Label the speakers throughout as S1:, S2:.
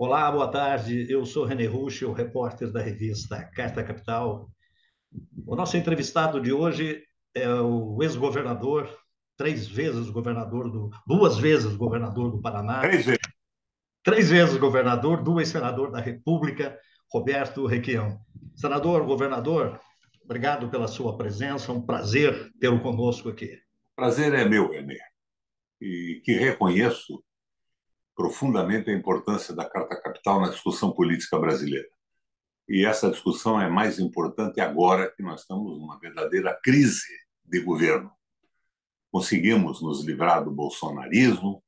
S1: Olá, boa tarde. Eu sou René Rusch, o repórter da revista Carta Capital. O nosso entrevistado de hoje é o ex-governador, duas vezes governador do Paraná,
S2: 3 vezes.
S1: três vezes governador, duas senador da República, Roberto Requião. Senador, governador, obrigado pela sua presença, um prazer tê-lo conosco aqui.
S2: Prazer é meu, René, e que reconheço profundamente a importância da Carta Capital na discussão política brasileira. E essa discussão é mais importante agora que nós estamos numa verdadeira crise de governo. Conseguimos nos livrar do bolsonarismo,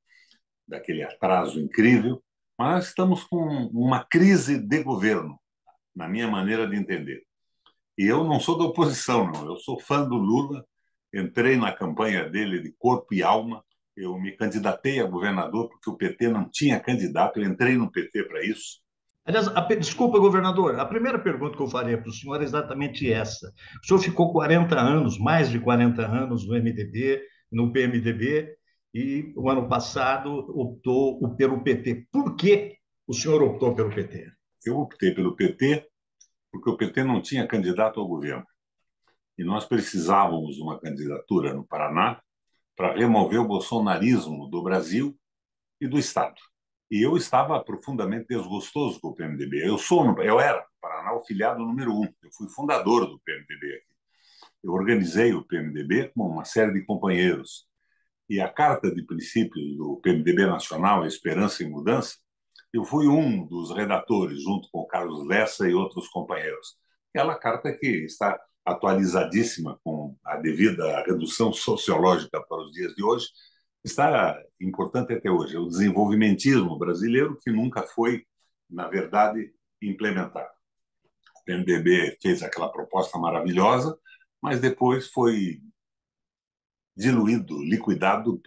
S2: daquele atraso incrível, mas estamos com uma crise de governo, na minha maneira de entender. E eu não sou da oposição, não. Eu sou fã do Lula, entrei na campanha dele de corpo e alma. Eu me candidatei a governador porque o PT não tinha candidato. Eu entrei no PT para isso.
S1: Aliás, desculpa, governador, a primeira pergunta que eu faria para o senhor é exatamente essa. O senhor ficou 40 anos, mais de 40 anos no MDB, no PMDB, e o ano passado optou pelo PT. Por que o senhor optou pelo PT?
S2: Eu optei pelo PT porque o PT não tinha candidato ao governo. E nós precisávamos de uma candidatura no Paraná para remover o bolsonarismo do Brasil e do Estado. E eu estava profundamente desgostoso com o PMDB. Eu era, no Paraná, o filiado número 1. Eu fui fundador do PMDB aqui. Eu organizei o PMDB com uma série de companheiros. E a carta de princípios do PMDB Nacional, Esperança e Mudança, eu fui um dos redatores, junto com o Carlos Lessa e outros companheiros. Aquela carta que está atualizadíssima com a devida redução sociológica para os dias de hoje, está importante até hoje. É o desenvolvimentismo brasileiro que nunca foi, na verdade, implementado. O PMDB fez aquela proposta maravilhosa, mas depois foi diluído, liquidado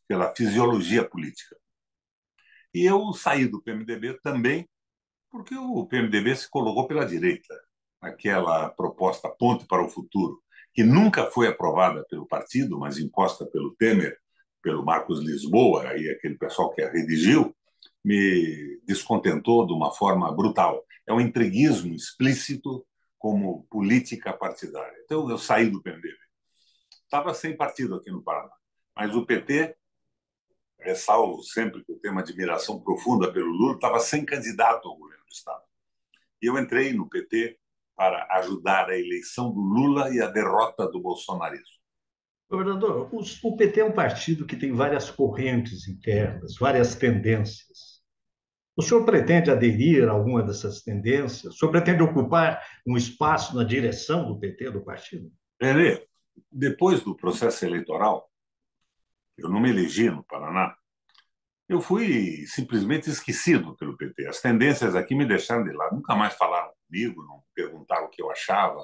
S2: pela fisiologia política. E eu saí do PMDB também porque o PMDB se colocou pela direita. Aquela proposta Ponte para o Futuro, que nunca foi aprovada pelo partido, mas imposta pelo Temer, pelo Marcos Lisboa e aquele pessoal que a redigiu, me descontentou de uma forma brutal. É um entreguismo explícito como política partidária. Então, eu saí do PMDB. Estava sem partido aqui no Paraná. Mas o PT, ressalvo sempre que eu tenho uma admiração profunda pelo Lula, estava sem candidato ao governo do Estado. E eu entrei no PT para ajudar a eleição do Lula e a derrota do bolsonarismo.
S1: Governador, o PT é um partido que tem várias correntes internas, várias tendências. O senhor pretende aderir a alguma dessas tendências? O senhor pretende ocupar um espaço na direção do PT, do partido?
S2: René, depois do processo eleitoral, eu não me elegi no Paraná, eu fui simplesmente esquecido pelo PT. As tendências aqui me deixaram de lado. Nunca mais falaram comigo, não perguntaram o que eu achava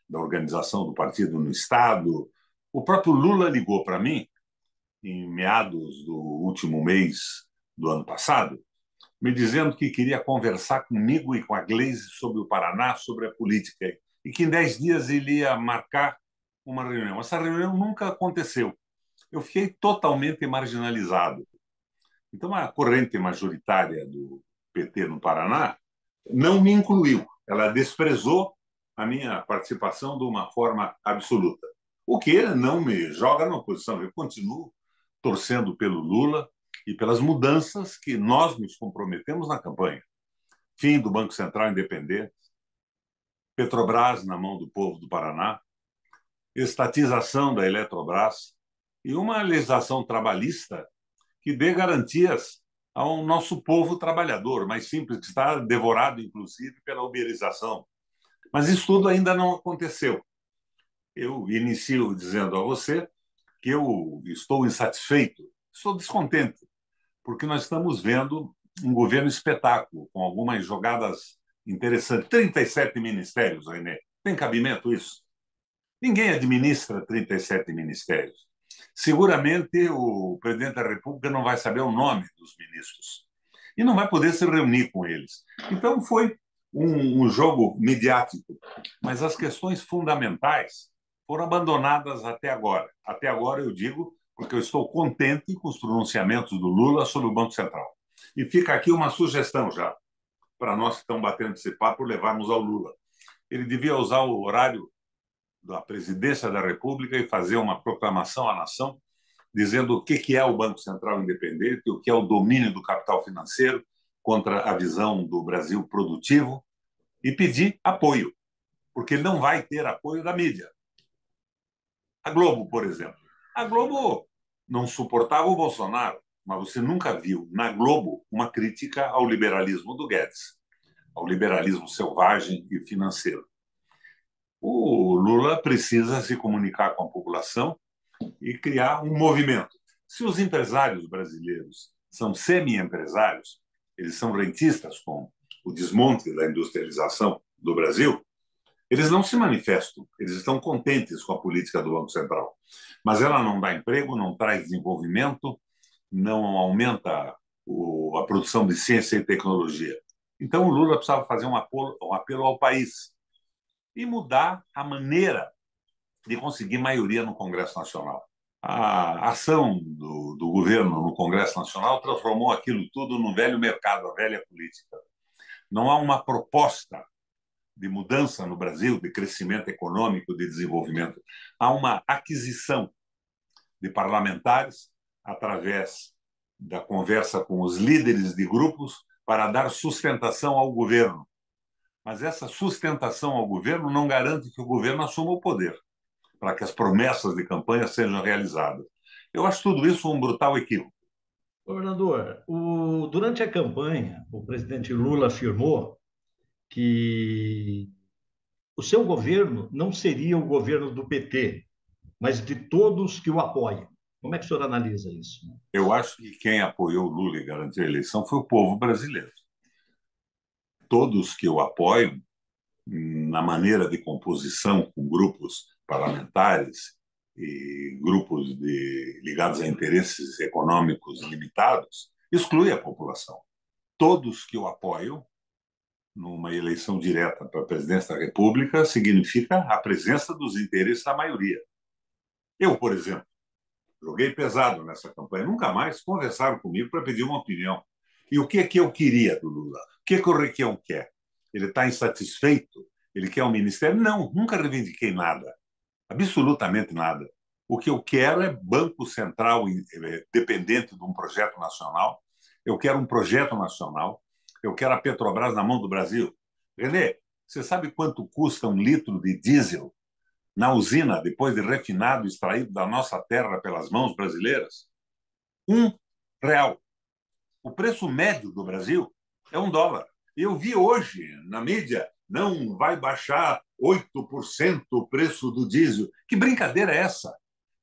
S2: da organização do partido no Estado. O próprio Lula ligou para mim, em meados do último mês do ano passado, me dizendo que queria conversar comigo e com a Gleisi sobre o Paraná, sobre a política, e que em 10 dias ele ia marcar uma reunião. Essa reunião nunca aconteceu. Eu fiquei totalmente marginalizado. Então, a corrente majoritária do PT no Paraná não me incluiu. Ela desprezou a minha participação de uma forma absoluta. O que não me joga na oposição. Eu continuo torcendo pelo Lula e pelas mudanças que nós nos comprometemos na campanha. Fim do Banco Central independente, Petrobras na mão do povo do Paraná, estatização da Eletrobras e uma legislação trabalhista que dê garantias ao nosso povo trabalhador, mais simples, que está devorado, inclusive, pela uberização. Mas isso tudo ainda não aconteceu. Eu inicio dizendo a você que eu estou insatisfeito, estou descontente, porque nós estamos vendo um governo espetáculo, com algumas jogadas interessantes. 37 ministérios, René. Tem cabimento isso? Ninguém administra 37 ministérios. Seguramente o presidente da República não vai saber o nome dos ministros e não vai poder se reunir com eles. Então foi um jogo mediático, mas as questões fundamentais foram abandonadas até agora. Até agora eu digo porque eu estou contente com os pronunciamentos do Lula sobre o Banco Central. E fica aqui uma sugestão já. para nós que estamos batendo esse papo levarmos ao Lula. Ele devia usar o horário da presidência da República e fazer uma proclamação à nação dizendo o que é o Banco Central independente, o que é o domínio do capital financeiro contra a visão do Brasil produtivo e pedir apoio, porque ele não vai ter apoio da mídia. A Globo, por exemplo. A Globo não suportava o Bolsonaro, mas você nunca viu na Globo uma crítica ao liberalismo do Guedes, ao liberalismo selvagem e financeiro. O Lula precisa se comunicar com a população e criar um movimento. Se os empresários brasileiros são semi-empresários, eles são rentistas com o desmonte da industrialização do Brasil, eles não se manifestam, eles estão contentes com a política do Banco Central. Mas ela não dá emprego, não traz desenvolvimento, não aumenta a produção de ciência e tecnologia. Então, o Lula precisava fazer um apelo ao país e mudar a maneira de conseguir maioria no Congresso Nacional. A ação do governo no Congresso Nacional transformou aquilo tudo num velho mercado, a velha política. Não há uma proposta de mudança no Brasil, de crescimento econômico, de desenvolvimento. Há uma aquisição de parlamentares através da conversa com os líderes de grupos para dar sustentação ao governo. Mas essa sustentação ao governo não garante que o governo assuma o poder, para que as promessas de campanha sejam realizadas. Eu acho tudo isso um brutal equívoco.
S1: Governador, durante a campanha, o presidente Lula afirmou que o seu governo não seria o governo do PT, mas de todos que o apoiam. Como é que o senhor analisa isso?
S2: Eu acho que quem apoiou o Lula e garantiu a eleição foi o povo brasileiro. Todos que o apoiam, na maneira de composição com grupos parlamentares e grupos ligados a interesses econômicos limitados, exclui a população. Todos que o apoiam numa eleição direta para a presidência da República significa a presença dos interesses da maioria. Eu, por exemplo, joguei pesado nessa campanha. Nunca mais conversaram comigo para pedir uma opinião. E o que é que eu queria do Lula? O que é que o Requião quer? Ele está insatisfeito? Ele quer um ministério? Não, nunca reivindiquei nada. Absolutamente nada. O que eu quero é Banco Central dependente de um projeto nacional. Eu quero um projeto nacional. Eu quero a Petrobras na mão do Brasil. Renê, você sabe quanto custa um litro de diesel na usina, depois de refinado, extraído da nossa terra pelas mãos brasileiras? R$ 1. O preço médio do Brasil é US$ 1. Eu vi hoje na mídia, não vai baixar 8% o preço do diesel. Que brincadeira é essa?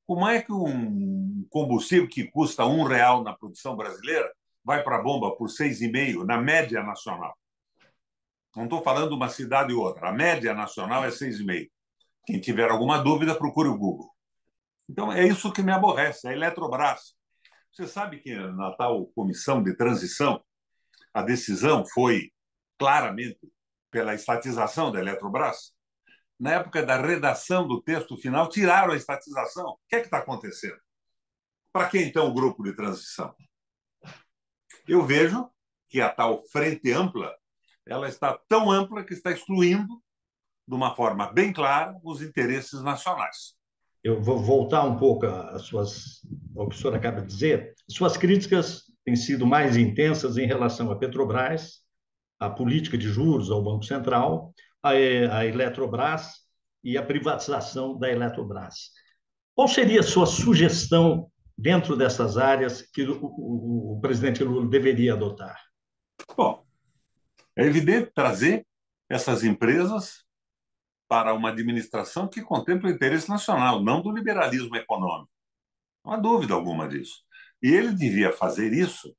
S2: Como é que um combustível que custa R$ 1 na produção brasileira vai para a bomba por 6,5 na média nacional? Não estou falando de uma cidade ou outra. A média nacional é 6,5. Quem tiver alguma dúvida, procure o Google. Então, é isso que me aborrece, a Eletrobras. Você sabe que na tal comissão de transição, a decisão foi claramente pela estatização da Eletrobras? Na época da redação do texto final, tiraram a estatização. O que é que está acontecendo? Para que, então, o grupo de transição? Eu vejo que a tal frente ampla ela está tão ampla que está excluindo, de uma forma bem clara, os interesses nacionais.
S1: Eu vou voltar um pouco ao que o senhor acaba de dizer. Suas críticas têm sido mais intensas em relação à Petrobras, à política de juros, ao Banco Central, à Eletrobras e à privatização da Eletrobras. Qual seria a sua sugestão dentro dessas áreas que o presidente Lula deveria adotar?
S2: Bom, é evidente trazer essas empresas para uma administração que contempla o interesse nacional, não do liberalismo econômico. Não há dúvida alguma disso. E ele devia fazer isso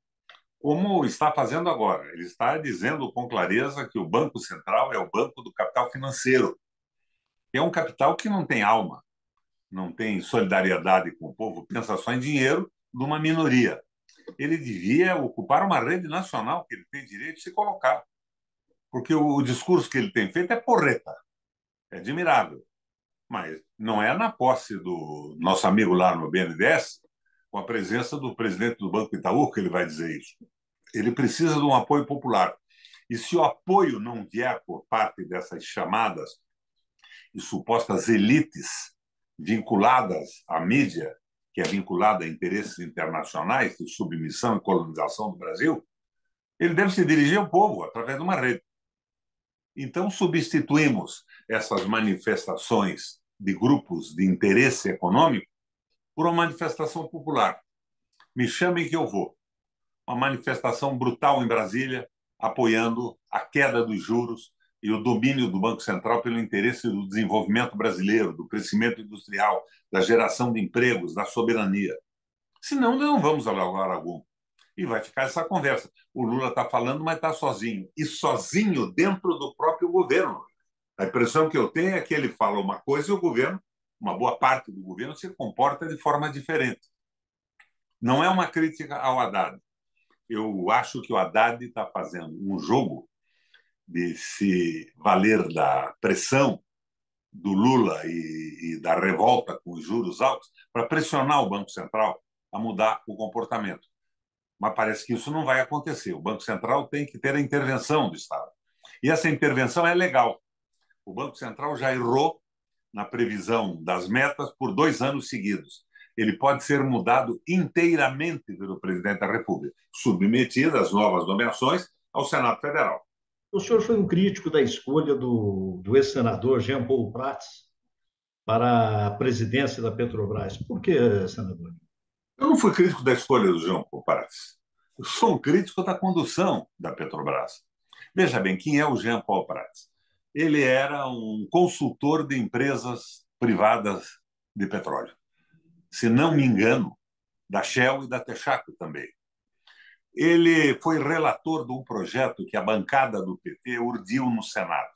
S2: como está fazendo agora. Ele está dizendo com clareza que o Banco Central é o banco do capital financeiro. É um capital que não tem alma, não tem solidariedade com o povo, pensa só em dinheiro de uma minoria. Ele devia ocupar uma rede nacional que ele tem direito de se colocar. Porque o discurso que ele tem feito é porreta, é admirável. Mas não é na posse do nosso amigo lá no BNDES, com a presença do presidente do Banco Itaú, que ele vai dizer isso. Ele precisa de um apoio popular. E se o apoio não vier por parte dessas chamadas e supostas elites vinculadas à mídia, que é vinculada a interesses internacionais de submissão e colonização do Brasil, ele deve se dirigir ao povo através de uma rede. Então, substituímos essas manifestações de grupos de interesse econômico por uma manifestação popular. Me chamem que eu vou. Uma manifestação brutal em Brasília, apoiando a queda dos juros e o domínio do Banco Central pelo interesse do desenvolvimento brasileiro, do crescimento industrial, da geração de empregos, da soberania. Senão, não vamos a lugar algum. E vai ficar essa conversa. O Lula está falando, mas está sozinho. E sozinho dentro do próprio governo. A impressão que eu tenho é que ele fala uma coisa e o governo, uma boa parte do governo, se comporta de forma diferente. Não é uma crítica ao Haddad. Eu acho que o Haddad está fazendo um jogo de se valer da pressão do Lula e da revolta com os juros altos para pressionar o Banco Central a mudar o comportamento. Mas parece que isso não vai acontecer. O Banco Central tem que ter a intervenção do Estado. E essa intervenção é legal. O Banco Central já errou na previsão das metas por 2 anos seguidos. Ele pode ser mudado inteiramente pelo presidente da República, submetido às novas nomeações ao Senado Federal.
S1: O senhor foi um crítico da escolha do ex-senador Jean Paul Prats para a presidência da Petrobras. Por que, senador?
S2: Eu não fui crítico da escolha do João Prats. Eu sou um crítico da condução da Petrobras. Veja bem, quem é o Jean Paul Prats? Ele era um consultor de empresas privadas de petróleo. Se não me engano, da Shell e da Texaco também. Ele foi relator de um projeto que a bancada do PT urdiu no Senado.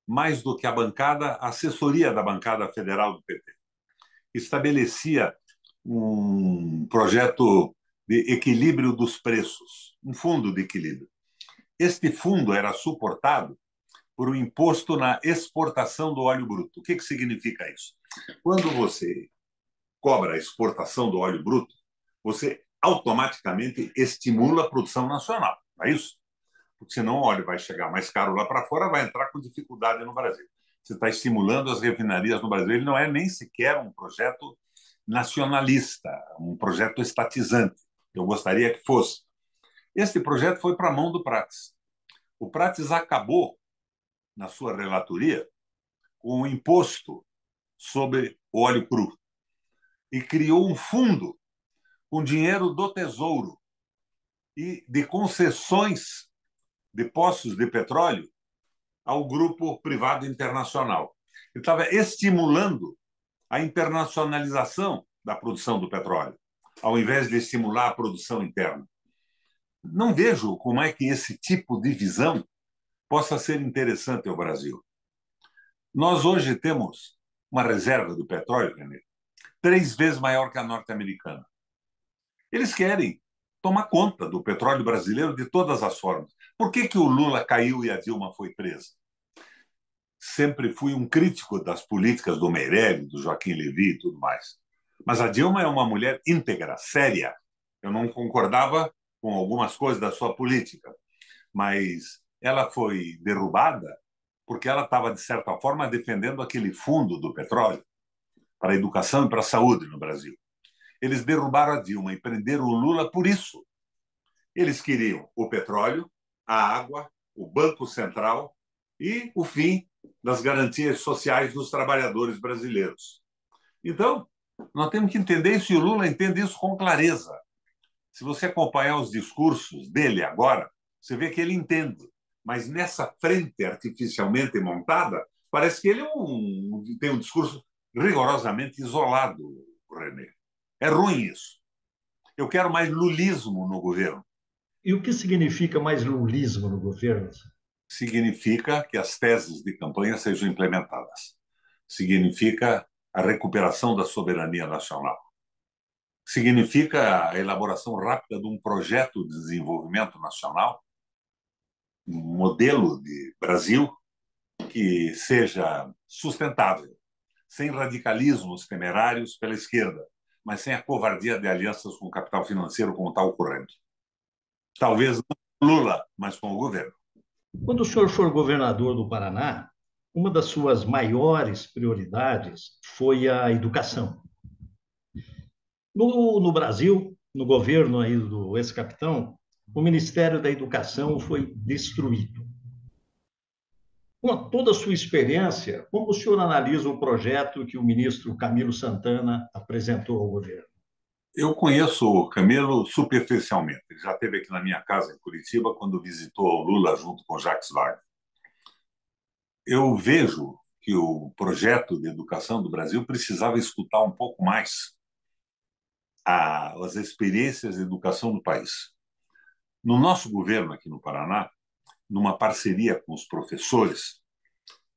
S2: Mais do que a bancada, a assessoria da bancada federal do PT. Estabelecia um projeto de equilíbrio dos preços, um fundo de equilíbrio. Este fundo era suportado por um imposto na exportação do óleo bruto. O que significa isso? Quando você cobra a exportação do óleo bruto, você automaticamente estimula a produção nacional, não é isso? Porque senão o óleo vai chegar mais caro lá para fora, vai entrar com dificuldade no Brasil. Você está estimulando as refinarias no Brasil. Ele não é nem sequer um projeto nacionalista, um projeto estatizante. Eu gostaria que fosse. Este projeto foi para a mão do Prats. O Prats acabou, na sua relatoria, com o imposto sobre o óleo cru e criou um fundo com dinheiro do Tesouro e de concessões de poços de petróleo ao grupo privado internacional. Ele estava estimulando a internacionalização da produção do petróleo, ao invés de estimular a produção interna. Não vejo como é que esse tipo de visão possa ser interessante ao Brasil. Nós hoje temos uma reserva do petróleo, René, 3 vezes maior que a norte-americana. Eles querem tomar conta do petróleo brasileiro de todas as formas. Por que o Lula caiu e a Dilma foi presa? Sempre fui um crítico das políticas do Meirelles, do Joaquim Levy e tudo mais. Mas a Dilma é uma mulher íntegra, séria. Eu não concordava com algumas coisas da sua política, mas ela foi derrubada porque ela estava, de certa forma, defendendo aquele fundo do petróleo para a educação e para a saúde no Brasil. Eles derrubaram a Dilma e prenderam o Lula por isso. Eles queriam o petróleo, a água, o Banco Central e o fim das garantias sociais dos trabalhadores brasileiros. Então, nós temos que entender isso e o Lula entende isso com clareza. Se você acompanhar os discursos dele agora, você vê que ele entende. Mas nessa frente artificialmente montada, parece que ele tem um discurso rigorosamente isolado, René. É ruim isso. Eu quero mais lulismo no governo.
S1: E o que significa mais lulismo no governo?
S2: Significa que as teses de campanha sejam implementadas. Significa a recuperação da soberania nacional. Significa a elaboração rápida de um projeto de desenvolvimento nacional, um modelo de Brasil que seja sustentável, sem radicalismos temerários pela esquerda, mas sem a covardia de alianças com o capital financeiro como está ocorrendo. Talvez Lula, mas com o governo.
S1: Quando o senhor for governador do Paraná, uma das suas maiores prioridades foi a educação. No Brasil, no governo aí do ex-capitão, o Ministério da Educação foi destruído. Com toda a sua experiência, como o senhor analisa o projeto que o ministro Camilo Santana apresentou ao governo?
S2: Eu conheço o Camilo superficialmente. Ele já esteve aqui na minha casa em Curitiba quando visitou o Lula junto com Jacques Wagner. Eu vejo que o projeto de educação do Brasil precisava escutar um pouco mais as experiências de educação do país. No nosso governo aqui no Paraná, numa parceria com os professores,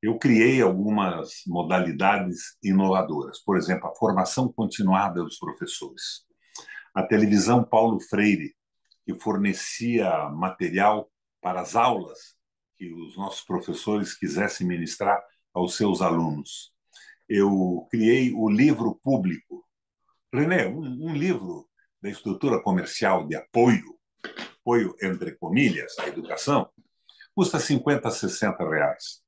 S2: eu criei algumas modalidades inovadoras. Por exemplo, a formação continuada dos professores. A televisão Paulo Freire, que fornecia material para as aulas que os nossos professores quisessem ministrar aos seus alunos. Eu criei o livro público. René, um livro da estrutura comercial de apoio entre comilhas, à educação, custa 50, 60 reais.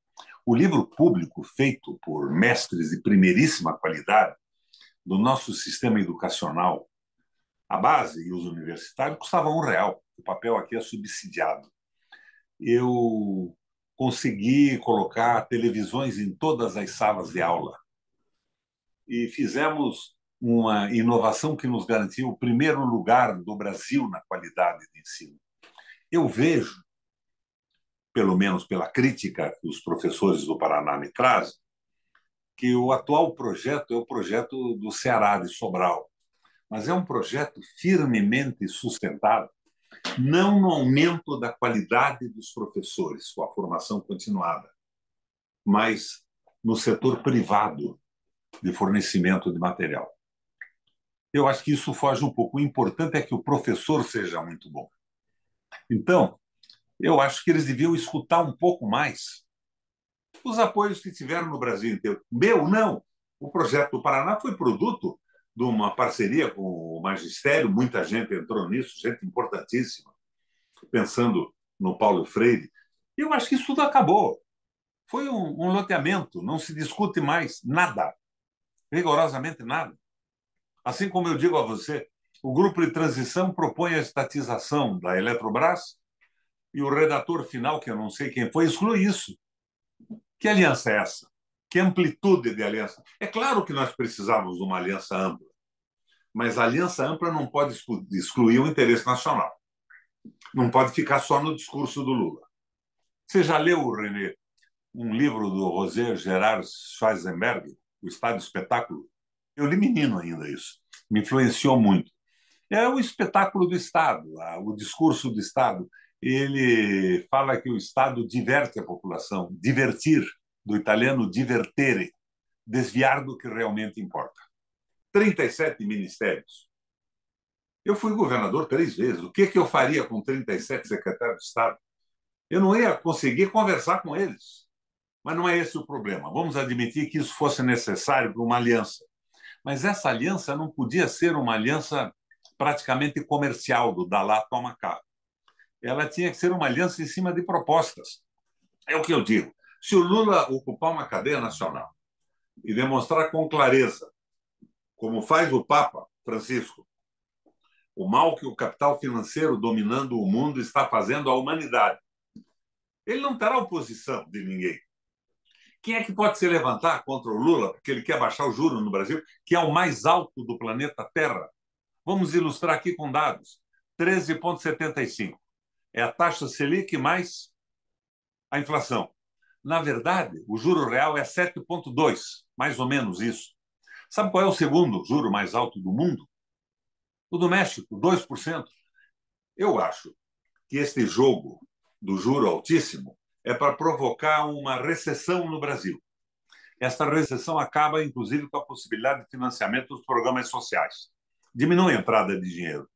S2: O livro público, feito por mestres de primeiríssima qualidade do nosso sistema educacional, a base e os universitários, custava R$ 1. O papel aqui é subsidiado. Eu consegui colocar televisões em todas as salas de aula e fizemos uma inovação que nos garantiu o primeiro lugar do Brasil na qualidade de ensino. Eu vejo, pelo menos pela crítica que os professores do Paraná me trazem, que o atual projeto é o projeto do Ceará, de Sobral, mas é um projeto firmemente sustentado, não no aumento da qualidade dos professores, com a formação continuada, mas no setor privado de fornecimento de material. Eu acho que isso foge um pouco. O importante é que o professor seja muito bom. Então, eu acho que eles deviam escutar um pouco mais os apoios que tiveram no Brasil inteiro. Não. O projeto do Paraná foi produto de uma parceria com o magistério, muita gente entrou nisso, gente importantíssima, pensando no Paulo Freire. E eu acho que isso tudo acabou. Foi um loteamento, não se discute mais nada, rigorosamente nada. Assim como eu digo a você, o grupo de transição propõe a estatização da Eletrobras e o redator final, que eu não sei quem foi, exclui isso. Que aliança é essa? Que amplitude de aliança? É claro que nós precisamos de uma aliança ampla, mas a aliança ampla não pode excluir o interesse nacional. Não pode ficar só no discurso do Lula. Você já leu, René, um livro do Roger Gerard Schwarzenberg, O Estado do Espetáculo? Eu li menino ainda isso. Me influenciou muito. É o espetáculo do Estado, o discurso do Estado. Ele fala que o Estado diverte a população, divertir, do italiano divertere, desviar do que realmente importa. 37 ministérios. Eu fui governador 3 vezes. O que eu faria com 37 secretários de Estado? Eu não ia conseguir conversar com eles. Mas não é esse o problema. Vamos admitir que isso fosse necessário para uma aliança. Mas essa aliança não podia ser uma aliança praticamente comercial, do dá lá, toma cá. Ela tinha que ser uma aliança em cima de propostas. É o que eu digo. Se o Lula ocupar uma cadeia nacional e demonstrar com clareza, como faz o Papa Francisco, o mal que o capital financeiro dominando o mundo está fazendo à humanidade, ele não terá oposição de ninguém. Quem é que pode se levantar contra o Lula porque ele quer baixar o juro no Brasil, que é o mais alto do planeta Terra? Vamos ilustrar aqui com dados. 13,75. É a taxa Selic mais a inflação. Na verdade, o juro real é 7,2, mais ou menos isso. Sabe qual é o segundo juro mais alto do mundo? O do México, 2%. Eu acho que este jogo do juro altíssimo é para provocar uma recessão no Brasil. Esta recessão acaba, inclusive, com a possibilidade de financiamento dos programas sociais. Diminui a entrada de dinheiro.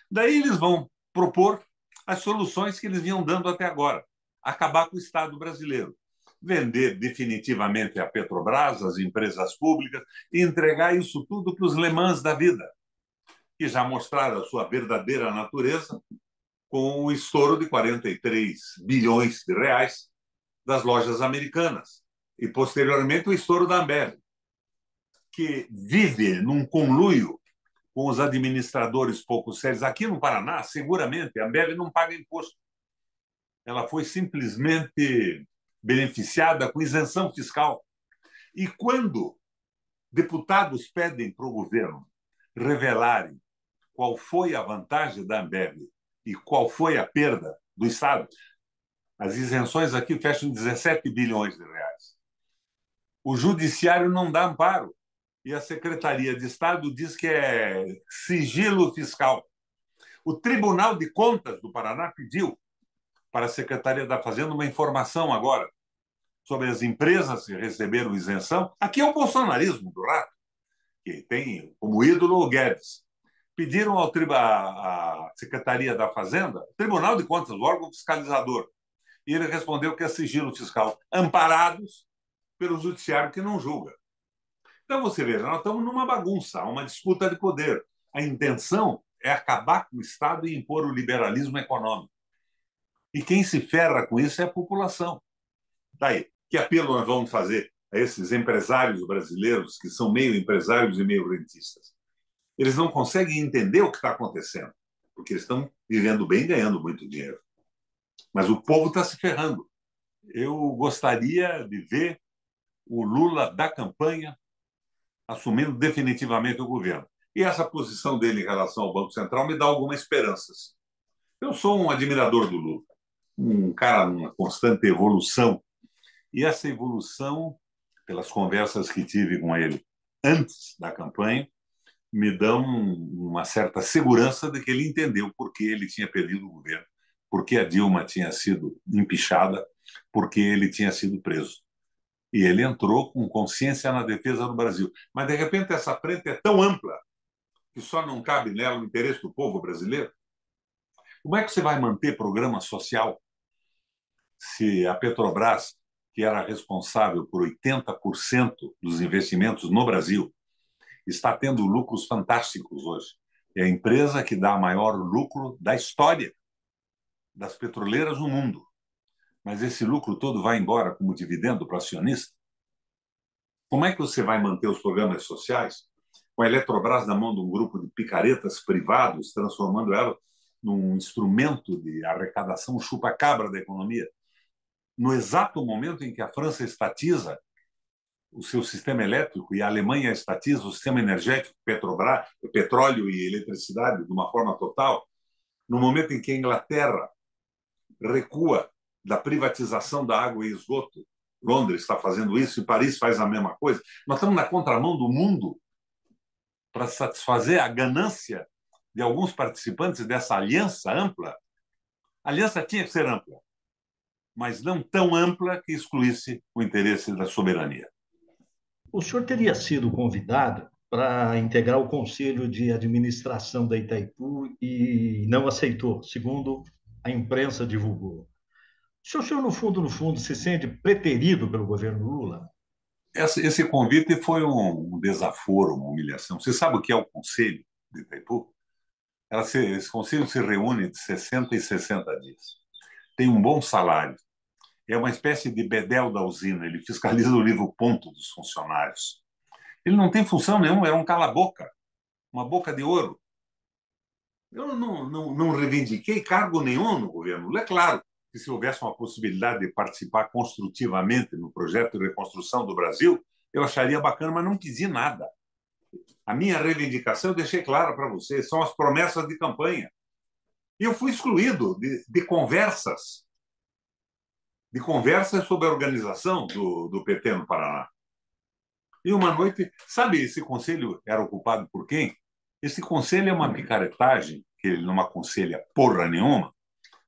S2: Daí eles vão propor as soluções que eles vinham dando até agora. Acabar com o Estado brasileiro. Vender definitivamente a Petrobras, as empresas públicas, e entregar isso tudo para os lemãs da vida, que já mostraram a sua verdadeira natureza com o estouro de 43 bilhões de reais das lojas americanas e, posteriormente, o estouro da Ambev, que vive num conluio com os administradores pouco sérios. Aqui no Paraná, seguramente, a Ambev não paga imposto. Ela foi simplesmente beneficiada com isenção fiscal. E quando deputados pedem para o governo revelarem qual foi a vantagem da Ambev e qual foi a perda do Estado, as isenções aqui fecham 17 bilhões de reais. O judiciário não dá amparo e a Secretaria de Estado diz que é sigilo fiscal. O Tribunal de Contas do Paraná pediu para a Secretaria da Fazenda uma informação agora sobre as empresas que receberam isenção. Aqui é o bolsonarismo do rato, que tem como ídolo o Guedes. Pediram à Secretaria da Fazenda, Tribunal de Contas, o órgão fiscalizador, e ele respondeu que é sigilo fiscal, amparados pelo judiciário que não julga. Então, você veja, nós estamos numa bagunça, uma disputa de poder. A intenção é acabar com o Estado e impor o liberalismo econômico. E quem se ferra com isso é a população. Daí, que apelo nós vamos fazer a esses empresários brasileiros que são meio empresários e meio rentistas? Eles não conseguem entender o que está acontecendo, porque eles estão vivendo bem, ganhando muito dinheiro. Mas o povo está se ferrando. Eu gostaria de ver o Lula da campanha assumindo definitivamente o governo. E essa posição dele em relação ao Banco Central me dá alguma esperança. Eu sou um admirador do Lula, um cara numa constante evolução. E essa evolução, pelas conversas que tive com ele antes da campanha, me dão uma certa segurança de que ele entendeu por que ele tinha perdido o governo, por que a Dilma tinha sido empichada, por que ele tinha sido preso. E ele entrou com consciência na defesa do Brasil. Mas, de repente, essa frente é tão ampla que só não cabe nela o interesse do povo brasileiro. Como é que você vai manter programa social se a Petrobras, que era responsável por 80% dos investimentos no Brasil, está tendo lucros fantásticos hoje? É a empresa que dá maior lucro da história das petroleiras no mundo. Mas esse lucro todo vai embora como dividendo para o acionista? Como é que você vai manter os programas sociais com a Eletrobras na mão de um grupo de picaretas privados, transformando ela num instrumento de arrecadação chupa-cabra da economia? No exato momento em que a França estatiza o seu sistema elétrico e a Alemanha estatiza o sistema energético, Petrobras, petróleo e eletricidade, de uma forma total, no momento em que a Inglaterra recua da privatização da água e esgoto, Londres está fazendo isso e Paris faz a mesma coisa, nós estamos na contramão do mundo para satisfazer a ganância de alguns participantes dessa aliança ampla. A aliança tinha que ser ampla, mas não tão ampla que excluísse o interesse da soberania.
S1: O senhor teria sido convidado para integrar o conselho de administração da Itaipu e não aceitou, segundo a imprensa divulgou. O senhor, no fundo, se sente preterido pelo governo Lula?
S2: Esse convite foi um desaforo, uma humilhação. Você sabe o que é o Conselho de Itaipu? Esse conselho se reúne de 60 em 60 dias. Tem um bom salário. É uma espécie de bedel da usina. Ele fiscaliza o livro-ponto dos funcionários. Ele não tem função nenhuma, é um cala-boca, uma boca de ouro. Eu não reivindiquei cargo nenhum no governo. É claro que se houvesse uma possibilidade de participar construtivamente no projeto de reconstrução do Brasil, eu acharia bacana, mas não pedi nada. A minha reivindicação, eu deixei clara para vocês, são as promessas de campanha. E eu fui excluído de conversas sobre a organização do PT no Paraná. E uma noite, sabe, esse conselho era ocupado por quem? Esse conselho é uma picaretagem, que ele não aconselha porra nenhuma,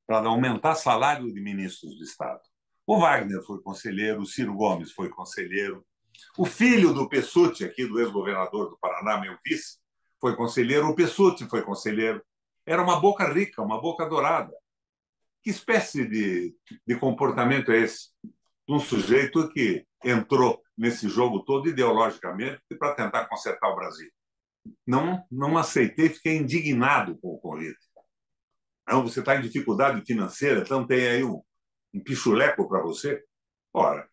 S2: para aumentar salário de ministros do Estado. O Wagner foi conselheiro, o Ciro Gomes foi conselheiro, o filho do Pessutti, aqui do ex-governador do Paraná, meu vice, foi conselheiro, o Pessutti foi conselheiro. Era uma boca rica, uma boca dourada. Que espécie de comportamento é esse? De um sujeito que entrou nesse jogo todo ideologicamente para tentar consertar o Brasil. Não aceitei, fiquei indignado com o convite. Não, você está em dificuldade financeira, então tem aí um pichuleco para você. Ora,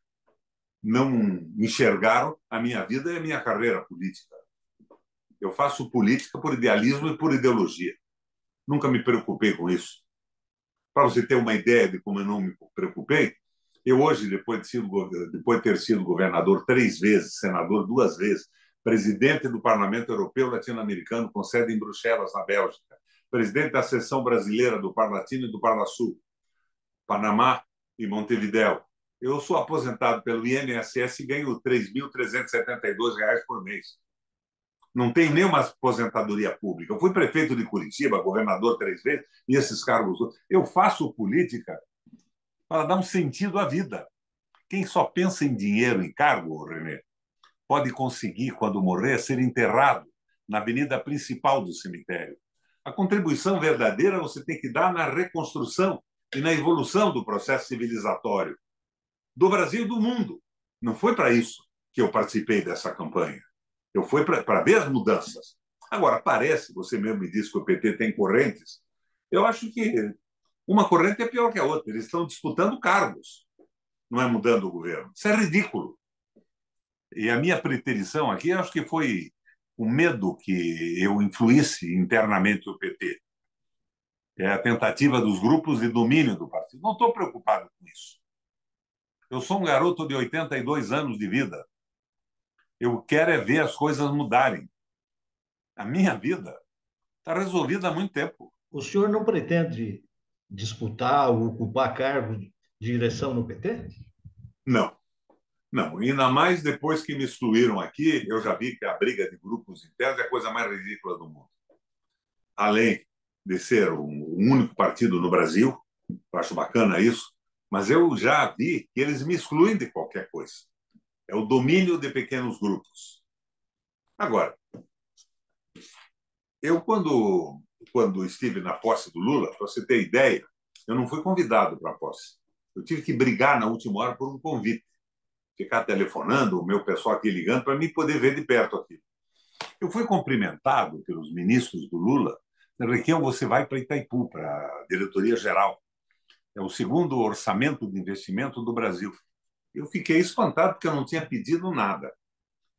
S2: não enxergaram a minha vida e a minha carreira política. Eu faço política por idealismo e por ideologia. Nunca me preocupei com isso. Para você ter uma ideia de como eu não me preocupei, eu hoje, depois de ter sido governador 3 vezes, senador 2 vezes, presidente do Parlamento Europeu Latino-Americano com sede em Bruxelas, na Bélgica, presidente da seção brasileira do Parlatino e do Parlasul, Panamá e Montevidéu. Eu sou aposentado pelo INSS e ganho R$ 3.372 por mês. Não tem nenhuma aposentadoria pública. Eu fui prefeito de Curitiba, governador 3 vezes, e esses cargos. Eu faço política para dar um sentido à vida. Quem só pensa em dinheiro, em cargo, Renê, pode conseguir, quando morrer, ser enterrado na avenida principal do cemitério. A contribuição verdadeira você tem que dar na reconstrução e na evolução do processo civilizatório do Brasil e do mundo. Não foi para isso que eu participei dessa campanha. Eu fui para ver as mudanças. Agora, parece, você mesmo me disse que o PT tem correntes. Eu acho que uma corrente é pior que a outra. Eles estão disputando cargos, não é mudando o governo. Isso é ridículo. E a minha preterição aqui, acho que foi o medo que eu influísse internamente o PT. É a tentativa dos grupos de domínio do partido. Não estou preocupado com isso. Eu sou um garoto de 82 anos de vida. Eu quero é ver as coisas mudarem. A minha vida está resolvida há muito tempo.
S1: O senhor não pretende disputar ou ocupar cargo de direção no PT?
S2: Não, não. Ainda mais depois que me excluíram aqui, eu já vi que a briga de grupos internos é a coisa mais ridícula do mundo. Além de ser um único partido no Brasil, eu acho bacana isso, mas eu já vi que eles me excluem de qualquer coisa. É o domínio de pequenos grupos. Agora, eu, quando estive na posse do Lula, para você ter ideia, eu não fui convidado para a posse. Eu tive que brigar na última hora por um convite. Ficar telefonando, o meu pessoal aqui ligando, para mim poder ver de perto aqui. Eu fui cumprimentado pelos ministros do Lula. Requião, você vai para Itaipu, para a diretoria geral. É o segundo orçamento de investimento do Brasil. Eu fiquei espantado porque eu não tinha pedido nada.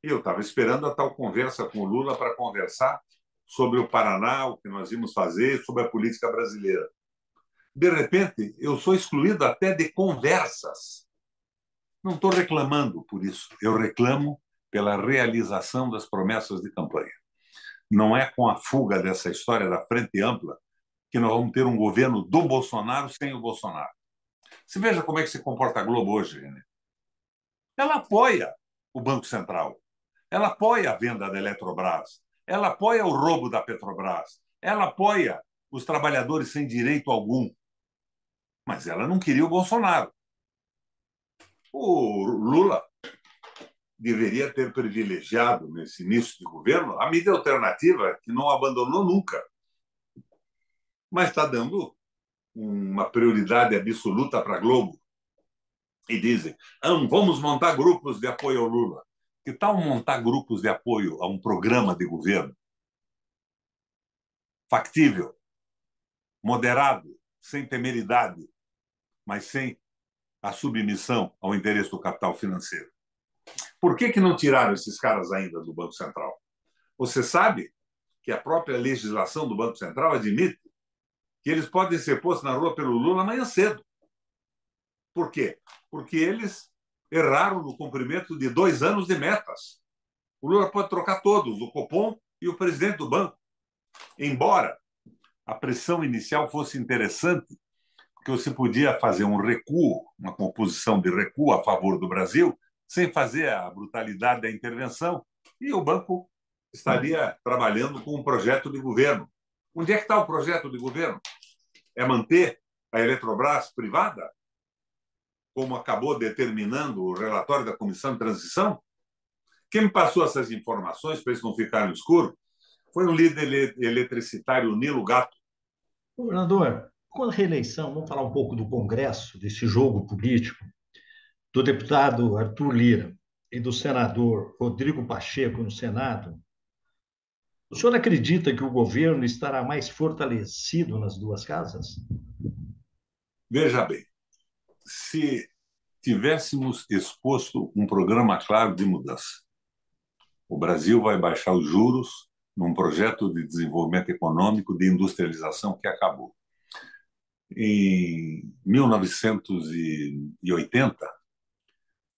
S2: Eu estava esperando a tal conversa com o Lula para conversar sobre o Paraná, o que nós íamos fazer, sobre a política brasileira. De repente, eu sou excluído até de conversas. Não estou reclamando por isso. Eu reclamo pela realização das promessas de campanha. Não é com a fuga dessa história da Frente Ampla que nós vamos ter um governo do Bolsonaro sem o Bolsonaro. Você veja como é que se comporta a Globo hoje, né? Ela apoia o Banco Central, ela apoia a venda da Eletrobras, ela apoia o roubo da Petrobras, ela apoia os trabalhadores sem direito algum. Mas ela não queria o Bolsonaro. O Lula deveria ter privilegiado, nesse início de governo, a mídia alternativa, que não abandonou nunca. Mas está dando uma prioridade absoluta para a Globo. E dizem, vamos montar grupos de apoio ao Lula. Que tal montar grupos de apoio a um programa de governo factível, moderado, sem temeridade, mas sem a submissão ao interesse do capital financeiro? Por que não tiraram esses caras ainda do Banco Central? Você sabe que a própria legislação do Banco Central admite que eles podem ser postos na rua pelo Lula amanhã cedo. Por quê? Porque eles erraram no cumprimento de 2 anos de metas. O Lula pode trocar todos, o Copom e o presidente do banco. Embora a pressão inicial fosse interessante, porque você podia fazer um recuo, uma composição de recuo a favor do Brasil, sem fazer a brutalidade da intervenção, e o banco estaria trabalhando com um projeto de governo. Onde é que está o projeto de governo? É manter a Eletrobras privada, como acabou determinando o relatório da Comissão de Transição? Quem me passou essas informações, para isso não ficar no escuro, foi o líder eletricitário Nilo Gato.
S1: Governador, com a reeleição, vamos falar um pouco do Congresso, desse jogo político, do deputado Arthur Lira e do senador Rodrigo Pacheco no Senado. O senhor acredita que o governo estará mais fortalecido nas duas casas?
S2: Veja bem, se tivéssemos exposto um programa claro de mudança, o Brasil vai baixar os juros num projeto de desenvolvimento econômico, de industrialização que acabou. Em 1980,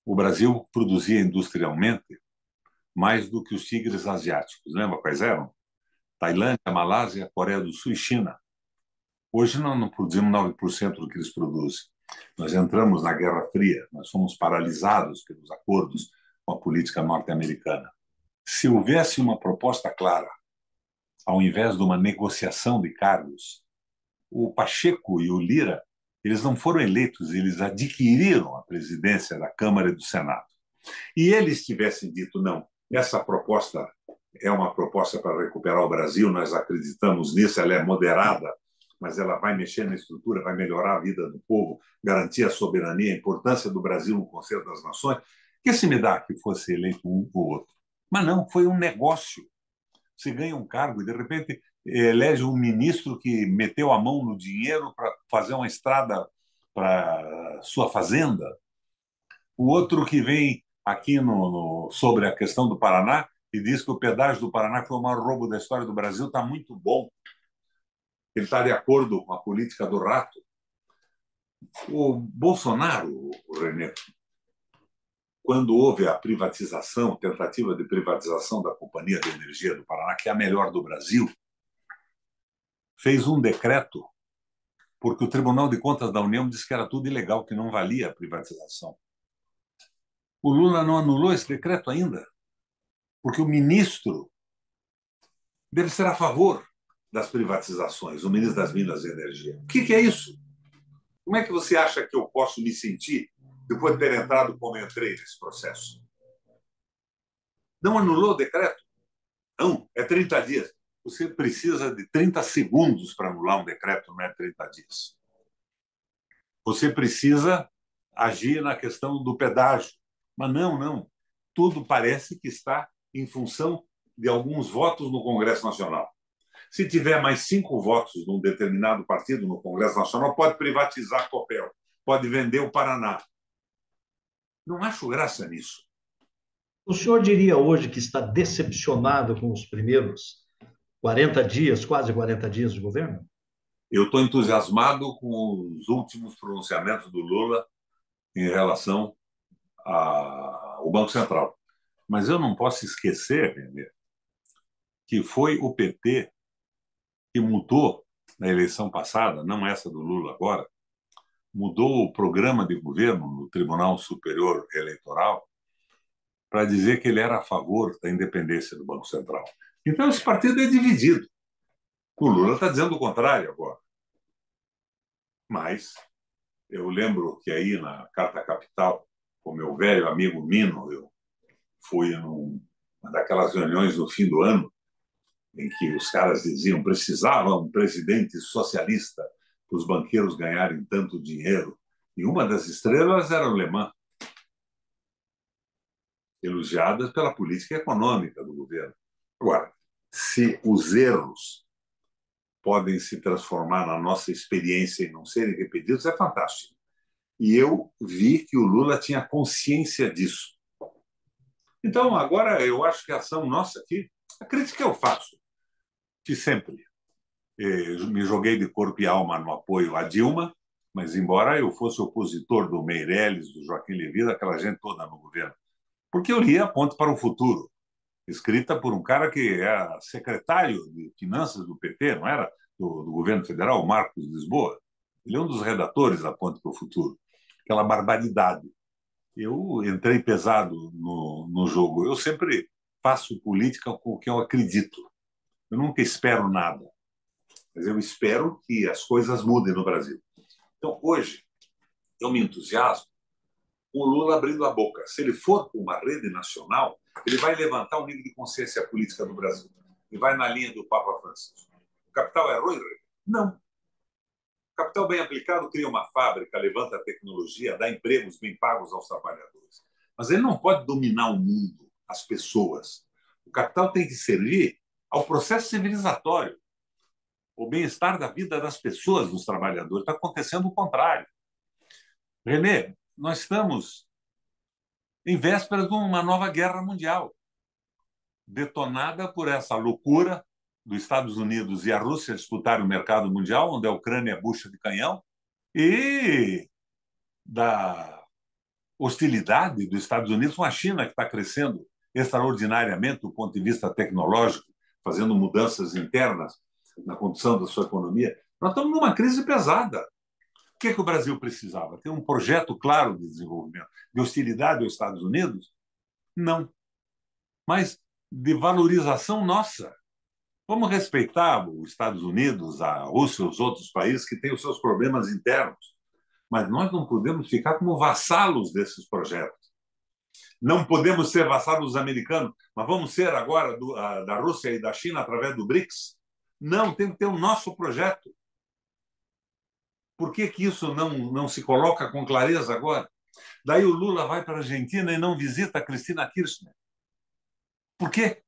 S2: o Brasil produzia industrialmente mais do que os tigres asiáticos. Lembra quais eram? Tailândia, Malásia, Coreia do Sul e China. Hoje não produzimos 9% do que eles produzem. Nós entramos na Guerra Fria, nós fomos paralisados pelos acordos com a política norte-americana. Se houvesse uma proposta clara, ao invés de uma negociação de cargos, o Pacheco e o Lira, eles não foram eleitos, eles adquiriram a presidência da Câmara e do Senado. E eles tivessem dito, não, essa proposta é uma proposta para recuperar o Brasil, nós acreditamos nisso, ela é moderada, mas ela vai mexer na estrutura, vai melhorar a vida do povo, garantir a soberania, a importância do Brasil no Conselho das Nações, que se me dá que fosse eleito um ou outro. Mas não, foi um negócio. Você ganha um cargo e, de repente, elege um ministro que meteu a mão no dinheiro para fazer uma estrada para sua fazenda. O outro que vem aqui sobre a questão do Paraná e diz que o pedágio do Paraná, que foi o maior roubo da história do Brasil, está muito bom. Ele está de acordo com a política do rato. O Bolsonaro, o René, quando houve a privatização, tentativa de privatização da Companhia de Energia do Paraná, que é a melhor do Brasil, fez um decreto, porque o Tribunal de Contas da União disse que era tudo ilegal, que não valia a privatização. O Lula não anulou esse decreto ainda, porque o ministro deve ser a favor das privatizações, o ministro das Minas e Energia. O que é isso? Como é que você acha que eu posso me sentir depois de ter entrado como entrei nesse processo? Não anulou o decreto? Não, é 30 dias. Você precisa de 30 segundos para anular um decreto, não é 30 dias. Você precisa agir na questão do pedágio. Mas não. Tudo parece que está em função de alguns votos no Congresso Nacional. Se tiver mais 5 votos num determinado partido no Congresso Nacional, pode privatizar a Copel, pode vender o Paraná. Não acho graça nisso.
S1: O senhor diria hoje que está decepcionado com os primeiros 40 dias, quase 40 dias de governo?
S2: Eu estou entusiasmado com os últimos pronunciamentos do Lula em relação ao Banco Central. Mas eu não posso esquecer, Renê, que foi o PT que mudou na eleição passada, não essa do Lula agora, mudou o programa de governo no Tribunal Superior Eleitoral para dizer que ele era a favor da independência do Banco Central. Então, esse partido é dividido. O Lula está dizendo o contrário agora. Mas eu lembro que aí na Carta Capital, com meu velho amigo Mino, eu fui numa daquelas reuniões no fim do ano, em que os caras diziam que precisava um presidente socialista para os banqueiros ganharem tanto dinheiro. E uma das estrelas era o Lemã, elogiadas pela política econômica do governo. Agora, se os erros podem se transformar na nossa experiência e não serem repetidos, é fantástico. E eu vi que o Lula tinha consciência disso. Então, agora, eu acho que a ação nossa aqui, a crítica eu faço, que sempre me joguei de corpo e alma no apoio à Dilma, mas embora eu fosse opositor do Meirelles, do Joaquim Levy, daquela gente toda no governo, porque eu li A Ponte para o Futuro, escrita por um cara que era secretário de Finanças do PT, não era? Do governo federal, Marcos Lisboa. Ele é um dos redatores da Ponte para o Futuro. Aquela barbaridade. Eu entrei pesado no jogo. Eu sempre faço política com o que eu acredito. Eu nunca espero nada. Mas eu espero que as coisas mudem no Brasil. Então, hoje, eu me entusiasmo com o Lula abrindo a boca. Se ele for para uma rede nacional, ele vai levantar o nível de consciência política do Brasil. E vai na linha do Papa Francisco. O capital é ruim? Não. O capital bem aplicado cria uma fábrica, levanta a tecnologia, dá empregos bem pagos aos trabalhadores. Mas ele não pode dominar o mundo, as pessoas. O capital tem que servir ao processo civilizatório, o bem-estar da vida das pessoas, dos trabalhadores. Está acontecendo o contrário. René, nós estamos em vésperas de uma nova guerra mundial, detonada por essa loucura dos Estados Unidos e a Rússia disputarem o mercado mundial, onde a Ucrânia é bucha de canhão, e da hostilidade dos Estados Unidos com a China, que está crescendo extraordinariamente do ponto de vista tecnológico, fazendo mudanças internas na condução da sua economia. Nós estamos numa crise pesada. O que o Brasil precisava? Ter um projeto claro de desenvolvimento. De hostilidade aos Estados Unidos? Não. Mas de valorização nossa. Vamos respeitar os Estados Unidos, a Rússia e os outros países que têm os seus problemas internos. Mas nós não podemos ficar como vassalos desses projetos. Não podemos ser vassalos dos americanos, mas vamos ser agora da Rússia e da China através do BRICS? Não, tem que ter o nosso projeto. Por que isso não se coloca com clareza agora? Daí o Lula vai para a Argentina e não visita a Cristina Kirchner. Por quê?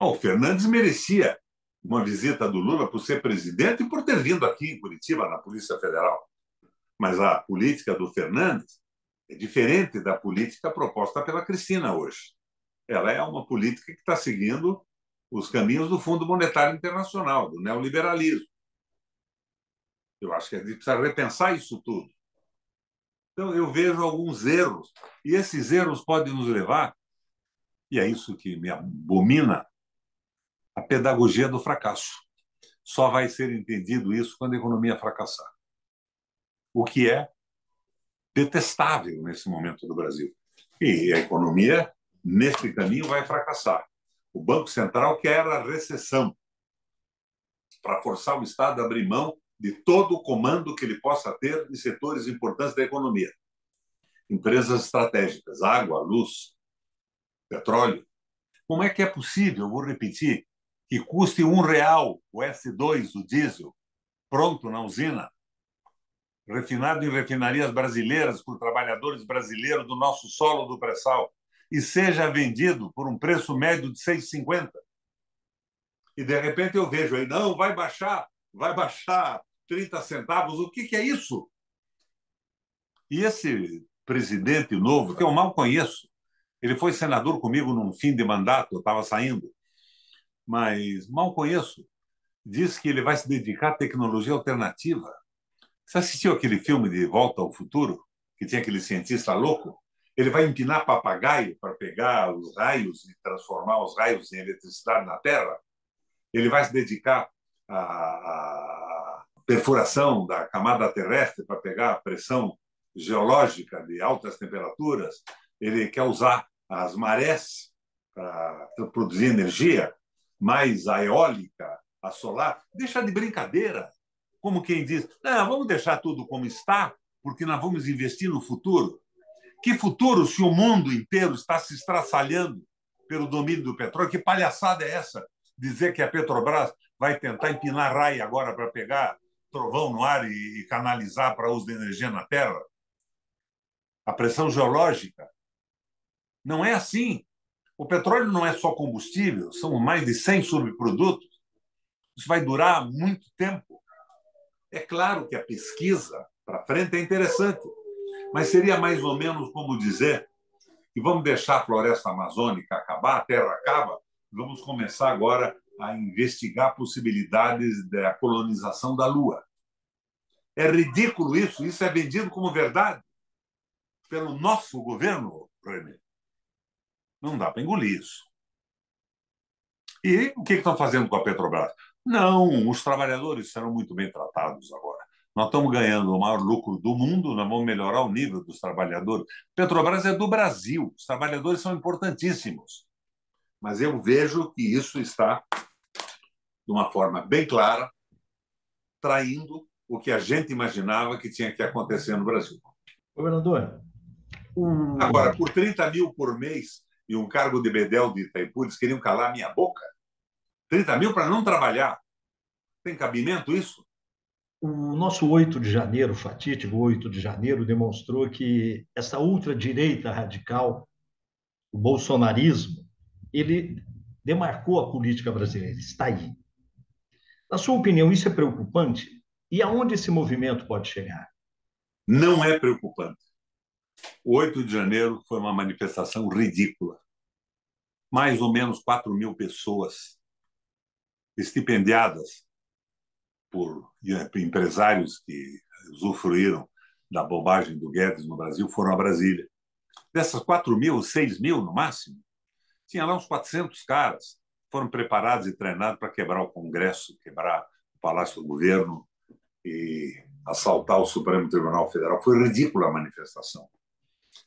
S2: O Fernandes merecia uma visita do Lula por ser presidente e por ter vindo aqui em Curitiba, na Polícia Federal. Mas a política do Fernandes é diferente da política proposta pela Cristina hoje. Ela é uma política que está seguindo os caminhos do Fundo Monetário Internacional, do neoliberalismo. Eu acho que a gente precisa repensar isso tudo. Então, eu vejo alguns erros, e esses erros podem nos levar, e é isso que me abomina, a pedagogia do fracasso. Só vai ser entendido isso quando a economia fracassar. O que é detestável nesse momento do Brasil. E a economia, nesse caminho, vai fracassar. O Banco Central quer a recessão para forçar o Estado a abrir mão de todo o comando que ele possa ter de setores importantes da economia. Empresas estratégicas, água, luz, petróleo. Como é que é possível, vou repetir, que custe R$ 1 o S2, o diesel, pronto na usina, refinado em refinarias brasileiras por trabalhadores brasileiros do nosso solo do pré-sal, e seja vendido por um preço médio de 6,50? E, de repente, eu vejo aí, não, vai baixar 30 centavos. O que é isso? E esse presidente novo, que eu mal conheço, ele foi senador comigo num fim de mandato, eu estava saindo, mas mal conheço, diz que ele vai se dedicar à tecnologia alternativa. Você assistiu aquele filme de Volta ao Futuro, que tinha aquele cientista louco? Ele vai empinar papagaio para pegar os raios e transformar os raios em eletricidade na Terra? Ele vai se dedicar à perfuração da camada terrestre para pegar a pressão geológica de altas temperaturas? Ele quer usar as marés para produzir energia, mais a eólica, a solar? Deixa de brincadeira. Como quem diz, não, vamos deixar tudo como está, porque nós vamos investir no futuro. Que futuro se o mundo inteiro está se estraçalhando pelo domínio do petróleo? Que palhaçada é essa? Dizer que a Petrobras vai tentar empinar raia agora para pegar trovão no ar e canalizar para uso de energia na Terra? A pressão geológica? Não é assim. O petróleo não é só combustível, são mais de 100 subprodutos. Isso vai durar muito tempo. É claro que a pesquisa para frente é interessante, mas seria mais ou menos como dizer que vamos deixar a floresta amazônica acabar, a terra acaba, vamos começar agora a investigar possibilidades da colonização da Lua. É ridículo isso, isso é vendido como verdade pelo nosso governo, René. Não dá para engolir isso. E o que estão fazendo com a Petrobras? Não, os trabalhadores serão muito bem tratados agora. Nós estamos ganhando o maior lucro do mundo, nós vamos melhorar o nível dos trabalhadores. Petrobras é do Brasil, os trabalhadores são importantíssimos. Mas eu vejo que isso está, de uma forma bem clara, traindo o que a gente imaginava que tinha que acontecer no Brasil.
S1: Governador,
S2: Agora, por 30 mil por mês e um cargo de bedel de Itaipu, eles queriam calar a minha boca? 30 mil para não trabalhar. Tem cabimento isso?
S1: o nosso 8 de janeiro, fatídico 8 de janeiro, demonstrou que essa ultradireita radical, o bolsonarismo, ele demarcou a política brasileira, está aí. Na sua opinião, isso é preocupante? E aonde esse movimento pode chegar?
S2: Não é preocupante. O 8 de janeiro foi uma manifestação ridícula. Mais ou menos 4.000 pessoas estipendiadas por empresários que usufruíram da bobagem do Guedes no Brasil foram a Brasília. Dessas 4.000, 6.000 no máximo, tinha lá uns 400 caras, foram preparados e treinados para quebrar o Congresso, quebrar o Palácio do Governo e assaltar o Supremo Tribunal Federal. Foi ridícula a manifestação.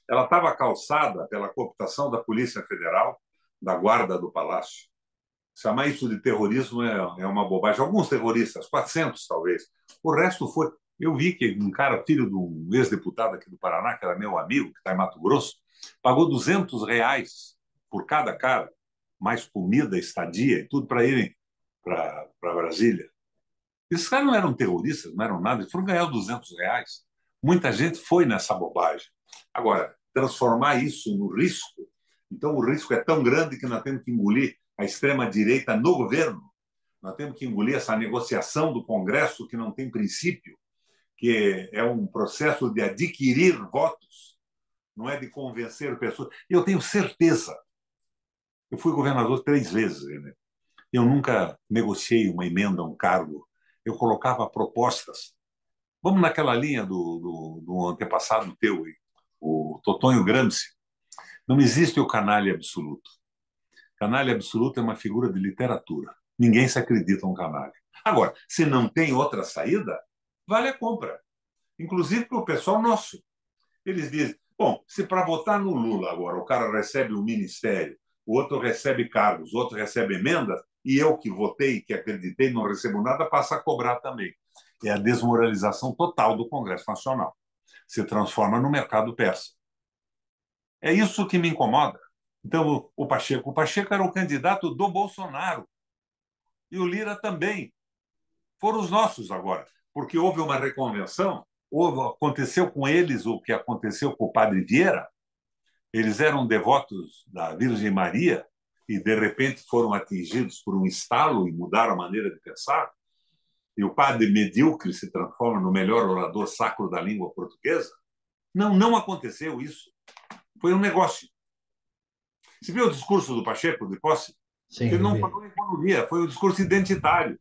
S2: Ela estava calçada pela cooptação da Polícia Federal, da Guarda do Palácio. Chamar isso de terrorismo é uma bobagem. Alguns terroristas, 400 talvez. O resto foi. Eu vi que um cara, filho de um ex-deputado aqui do Paraná, que era meu amigo, que está em Mato Grosso, pagou R$ 200 por cada cara, mais comida, estadia e tudo para irem para Brasília. Esses caras não eram terroristas, não eram nada, eles foram ganhar R$ 200. Muita gente foi nessa bobagem. Agora, transformar isso no risco, então o risco é tão grande que nós temos que engolir a extrema-direita no governo, nós temos que engolir essa negociação do Congresso que não tem princípio, que é um processo de adquirir votos, não é de convencer pessoas. Eu tenho certeza, eu fui governador 3 vezes, né? Eu nunca negociei uma emenda a um cargo, eu colocava propostas. Vamos naquela linha do antepassado teu, o Totonho Gramsci. Não existe o canalha absoluto. Canalha absoluto é uma figura de literatura. Ninguém se acredita um canalha. Agora, se não tem outra saída, vale a compra. Inclusive para o pessoal nosso. Eles dizem, bom, se para votar no Lula agora o cara recebe um ministério, o outro recebe cargos, o outro recebe emendas, e eu que votei, que acreditei, não recebo nada, passa a cobrar também. É a desmoralização total do Congresso Nacional. Se transforma no mercado persa. É isso que me incomoda. Então, o Pacheco era o candidato do Bolsonaro. E o Lira também. Foram os nossos agora, porque houve uma reconvenção, aconteceu com eles o que aconteceu com o padre Vieira. Eles eram devotos da Virgem Maria e, de repente, foram atingidos por um estalo e mudaram a maneira de pensar. E o padre medíocre se transforma no melhor orador sacro da língua portuguesa. Não, não aconteceu isso. Foi um negócio. Você viu o discurso do Pacheco de posse?
S1: Sim,
S2: Ele
S1: eu
S2: não
S1: vi.
S2: falou em economia, foi um discurso identitário.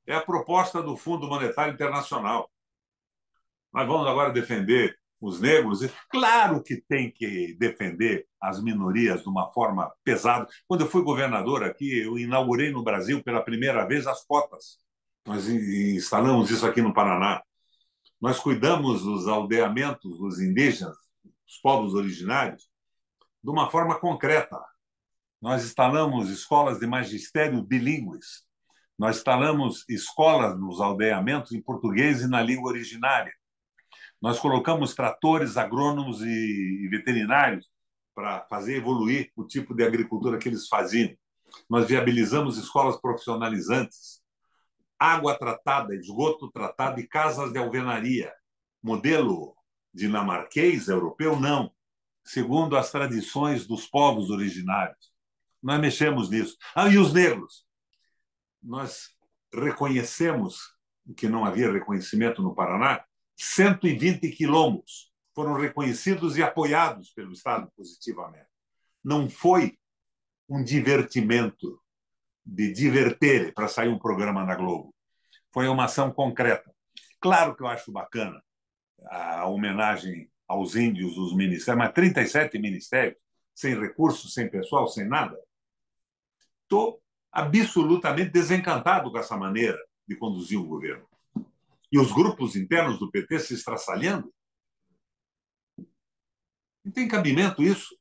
S2: É a proposta do Fundo Monetário Internacional. Nós vamos agora defender os negros. Claro que tem que defender as minorias de uma forma pesada. Quando eu fui governador aqui, eu inaugurei no Brasil pela primeira vez as cotas. Nós instalamos isso aqui no Paraná. Nós cuidamos dos aldeamentos dos indígenas, dos povos originários, de uma forma concreta. Nós instalamos escolas de magistério bilíngues. Nós instalamos escolas nos aldeamentos em português e na língua originária. Nós colocamos tratores, agrônomos e veterinários para fazer evoluir o tipo de agricultura que eles faziam. Nós viabilizamos escolas profissionalizantes, água tratada, esgoto tratado e casas de alvenaria. Modelo dinamarquês, europeu, não. Segundo as tradições dos povos originários. Nós mexemos nisso. Ah, e os negros? Nós reconhecemos, o que não havia reconhecimento no Paraná, 120 quilombos foram reconhecidos e apoiados pelo Estado positivamente. Não foi um divertimento de diverter para sair um programa na Globo. Foi uma ação concreta. Claro que eu acho bacana a homenagem aos índios, os ministérios, mas 37 ministérios, sem recursos, sem pessoal, sem nada. Estou absolutamente desencantado com essa maneira de conduzir o governo. E os grupos internos do PT se estraçalhando. Não tem cabimento isso.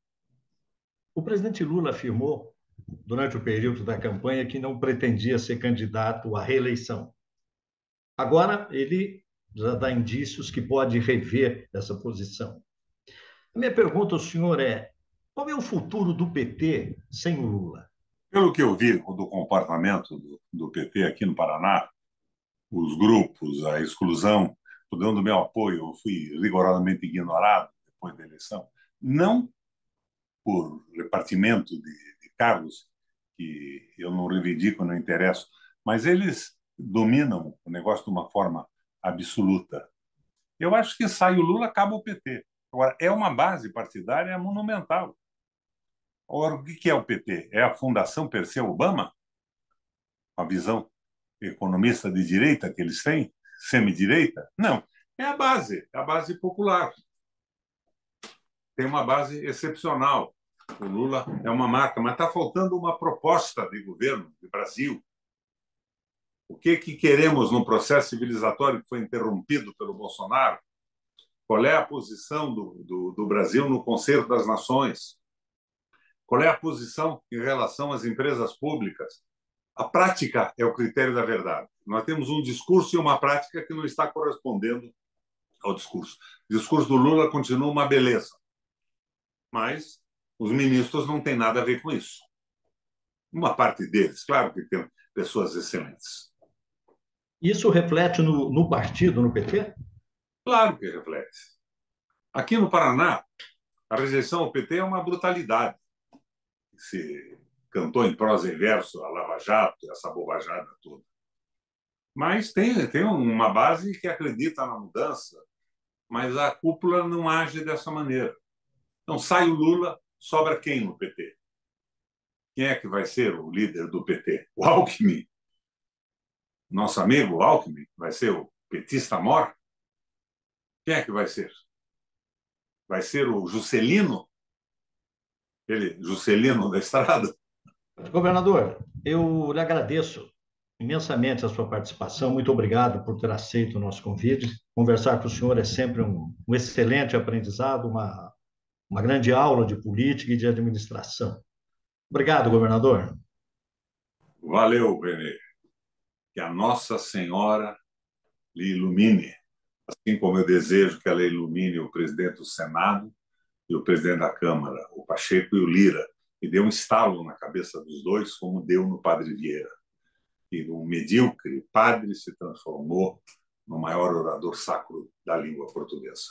S1: O presidente Lula afirmou, durante o período da campanha, que não pretendia ser candidato à reeleição. Agora, ele já dá indícios que pode rever essa posição. A minha pergunta ao senhor é: qual é o futuro do PT sem o Lula?
S2: Pelo que eu vi do comportamento do PT aqui no Paraná, os grupos, a exclusão, dando meu apoio, eu fui rigorosamente ignorado depois da eleição, não por repartimento de cargos, que eu não reivindico, não interesso, mas eles dominam o negócio de uma forma absoluta. Eu acho que sai o Lula, acaba o PT. Agora, é uma base partidária monumental. Agora, o que é o PT? É a Fundação Perseu Obama? A visão economista de direita que eles têm? Semi-direita? Não. É a base popular. Tem uma base excepcional. O Lula é uma marca, mas está faltando uma proposta de governo do Brasil. O que queremos no processo civilizatório que foi interrompido pelo Bolsonaro? Qual é a posição do Brasil no Conselho das Nações? Qual é a posição em relação às empresas públicas? A prática é o critério da verdade. Nós temos um discurso e uma prática que não está correspondendo ao discurso. O discurso do Lula continua uma beleza, mas os ministros não têm nada a ver com isso. Uma parte deles, claro que tem pessoas excelentes.
S1: Isso reflete no partido, no PT?
S2: Claro que reflete. Aqui no Paraná, a rejeição ao PT é uma brutalidade. Se cantou em prosa e verso a Lava Jato, essa bobajada toda. Mas tem uma base que acredita na mudança, mas a cúpula não age dessa maneira. Então, sai o Lula, sobra quem no PT? Quem é que vai ser o líder do PT? O Alckmin. Nosso amigo Alckmin vai ser o petista mor? Quem é que vai ser? Vai ser o Juscelino? Ele, Juscelino da Estrada?
S1: Governador, eu lhe agradeço imensamente a sua participação. Muito obrigado por ter aceito o nosso convite. Conversar com o senhor é sempre um excelente aprendizado, uma grande aula de política e de administração. Obrigado, governador.
S2: Valeu, Renê. Que a Nossa Senhora lhe ilumine, assim como eu desejo que ela ilumine o presidente do Senado e o presidente da Câmara, o Pacheco e o Lira, e deu um estalo na cabeça dos dois, como deu no Padre Vieira. E um medíocre padre se transformou no maior orador sacro da língua portuguesa.